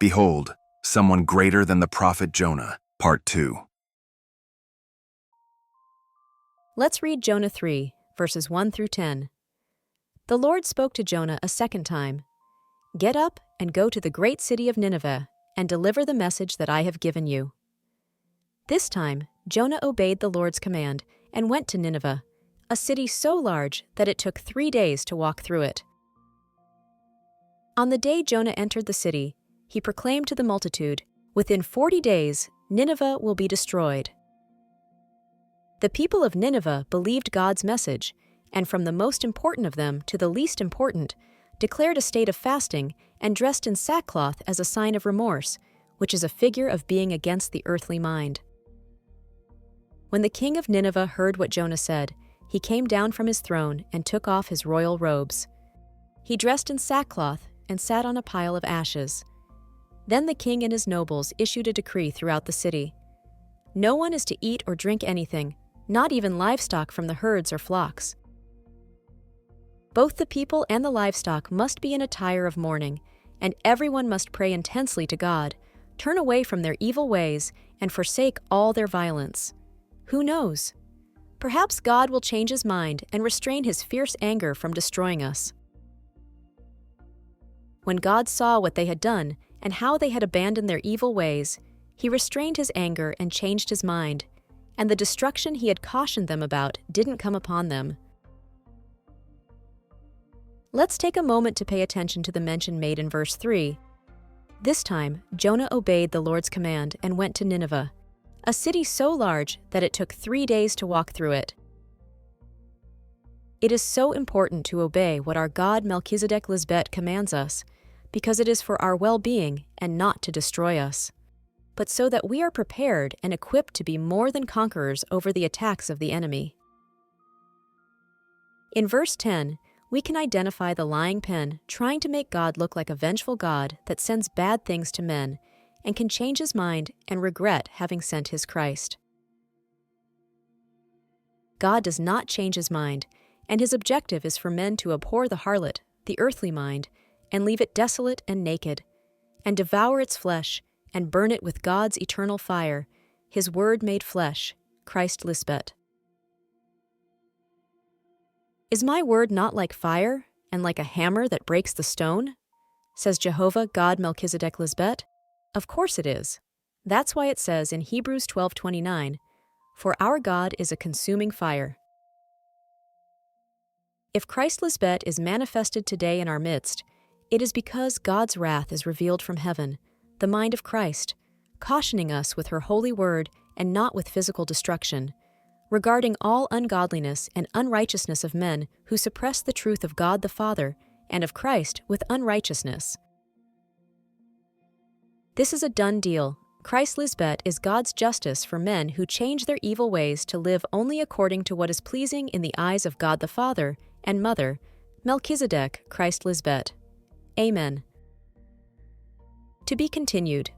Behold, someone greater than the prophet Jonah. Part 2. Let's read Jonah 3, verses 1 through 10. The Lord spoke to Jonah a second time. Get up and go to the great city of Nineveh and deliver the message that I have given you. This time, Jonah obeyed the Lord's command and went to Nineveh, a city so large that it took 3 days to walk through it. On the day Jonah entered the city, he proclaimed to the multitude, "Within 40 days, Nineveh will be destroyed." The people of Nineveh believed God's message, and from the most important of them to the least important, declared a state of fasting and dressed in sackcloth as a sign of remorse, which is a figure of being against the earthly mind. When the king of Nineveh heard what Jonah said, he came down from his throne and took off his royal robes. He dressed in sackcloth and sat on a pile of ashes. Then the king and his nobles issued a decree throughout the city. No one is to eat or drink anything, not even livestock from the herds or flocks. Both the people and the livestock must be in attire of mourning, and everyone must pray intensely to God, turn away from their evil ways, and forsake all their violence. Who knows? Perhaps God will change his mind and restrain his fierce anger from destroying us. When God saw what they had done and how they had abandoned their evil ways, he restrained his anger and changed his mind, and the destruction he had cautioned them about didn't come upon them. Let's take a moment to pay attention to the mention made in verse 3. This time, Jonah obeyed the Lord's command and went to Nineveh, a city so large that it took 3 days to walk through it. It is so important to obey what our God Melchizedek Lisbet commands us, because it is for our well-being and not to destroy us, but so that we are prepared and equipped to be more than conquerors over the attacks of the enemy. In verse 10, we can identify the lying pen trying to make God look like a vengeful God that sends bad things to men and can change his mind and regret having sent his Christ. God does not change his mind, and his objective is for men to abhor the harlot, the earthly mind, and leave it desolate and naked, and devour its flesh, and burn it with God's eternal fire, his word made flesh, Christ Lisbet. Is my word not like fire, and like a hammer that breaks the stone? Says Jehovah God Melchizedek Lisbet. Of course it is. That's why it says in Hebrews 12:29, "For our God is a consuming fire." If Christ Lisbet is manifested today in our midst, it is because God's wrath is revealed from heaven, the mind of Christ, cautioning us with her holy word and not with physical destruction, regarding all ungodliness and unrighteousness of men who suppress the truth of God the Father and of Christ with unrighteousness. This is a done deal. Christ Lisbet is God's justice for men who change their evil ways to live only according to what is pleasing in the eyes of God the Father and Mother, Melchizedek Christ Lisbet. Amen. To be continued.